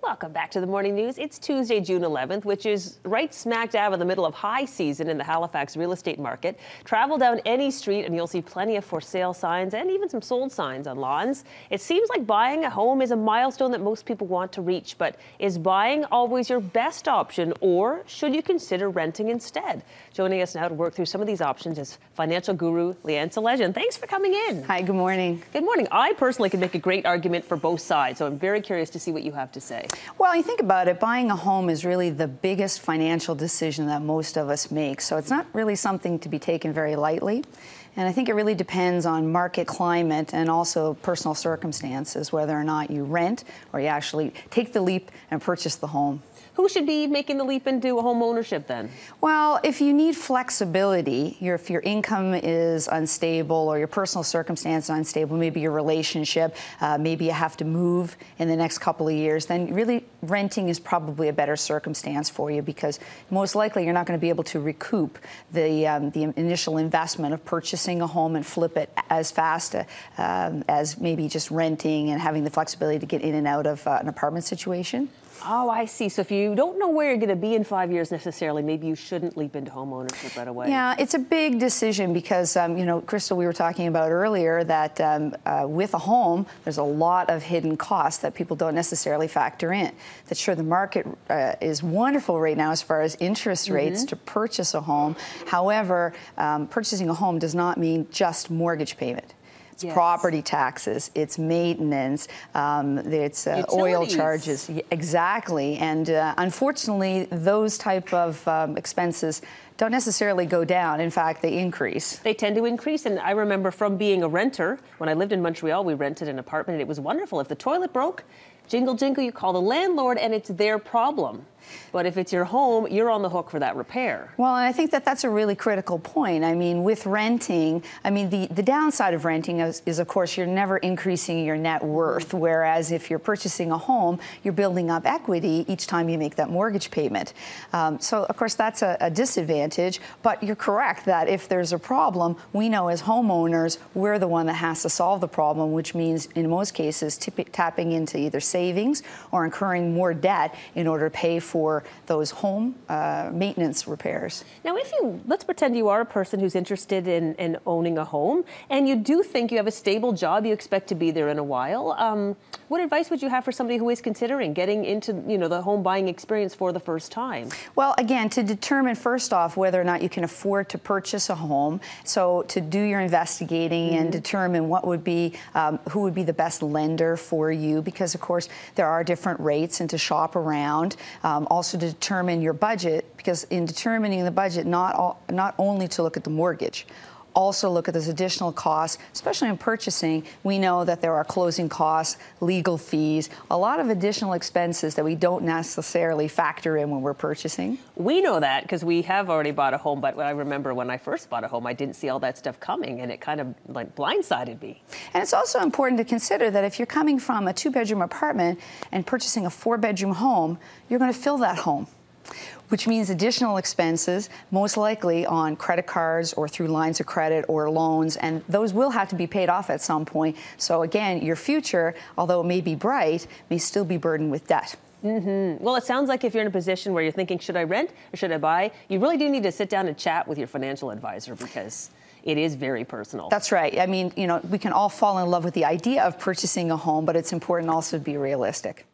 Welcome back to the Morning News. It's Tuesday, June 11th, which is right smack dab in the middle of high season in the Halifax real estate market. Travel down any street and you'll see plenty of for sale signs and even some sold signs on lawns. It seems like buying a home is a milestone that most people want to reach, but is buying always your best option, or should you consider renting instead? Joining us now to work through some of these options is financial guru Leanne Salyzyn. Thanks for coming in. Hi, good morning. Good morning. I personally can make a great argument for both sides, so I'm very curious to see what you have to say. Well, you think about it, buying a home is really the biggest financial decision that most of us make. So it's not really something to be taken very lightly. And I think it really depends on market climate and also personal circumstances, whether or not you rent or you actually take the leap and purchase the home. Who should be making the leap into home ownership then? Well, if you need flexibility, if your income is unstable or your personal circumstance is unstable, maybe your relationship, maybe you have to move in the next couple of years, then really renting is probably a better circumstance for you, because most likely you're not going to be able to recoup the initial investment of purchasing a home and flip it as fast as maybe just renting and having the flexibility to get in and out of an apartment situation. Oh, I see. So if you don't know where you're going to be in 5 years necessarily, maybe you shouldn't leap into home ownership right away. Yeah, it's a big decision because, you know, Crystal, we were talking about earlier that with a home, there's a lot of hidden costs that people don't necessarily factor in. That sure, the market is wonderful right now as far as interest rates to purchase a home. However, purchasing a home does not mean just mortgage payment. It's property taxes, it's maintenance, it's oil charges. Exactly. And unfortunately, those type of expenses don't necessarily go down. In fact, they increase. They tend to increase. And I remember from being a renter, when I lived in Montreal, we rented an apartment and it was wonderful. If the toilet broke, jingle, jingle, you call the landlord and it's their problem. But if it's your home, you're on the hook for that repair. Well, and I think that that's a really critical point. I mean, with renting, I mean, the downside of renting is, of course, you're never increasing your net worth. Whereas if you're purchasing a home, you're building up equity each time you make that mortgage payment. So, of course, that's a disadvantage. But you're correct that if there's a problem, we know as homeowners, we're the one that has to solve the problem, which means in most cases tapping into either savings or incurring more debt in order to pay for those home maintenance repairs. Now, let's pretend you are a person who's interested in owning a home, and you do think you have a stable job, you expect to be there in a while. What advice would you have for somebody who is considering getting into, the home buying experience for the first time? Well, again, to determine first off whether or not you can afford to purchase a home, so to do your investigating and determine what would be, who would be the best lender for you, because of course there are different rates, and to shop around. Also to determine your budget, because in determining the budget, not only to look at the mortgage, also look at those additional costs, especially in purchasing. We know that there are closing costs, legal fees, a lot of additional expenses that we don't necessarily factor in when we're purchasing. We know that because we have already bought a home, but I remember when I first bought a home, I didn't see all that stuff coming, and it kind of like blindsided me. And it's also important to consider that if you're coming from a 2-bedroom apartment and purchasing a 4-bedroom home, you're going to fill that home, which means additional expenses, most likely on credit cards or through lines of credit or loans, and those will have to be paid off at some point. So again, your future, although it may be bright, may still be burdened with debt. Well, it sounds like if you're in a position where you're thinking, should I rent or should I buy, you really do need to sit down and chat with your financial advisor, because it is very personal. That's right. I mean, we can all fall in love with the idea of purchasing a home, but it's important also to be realistic.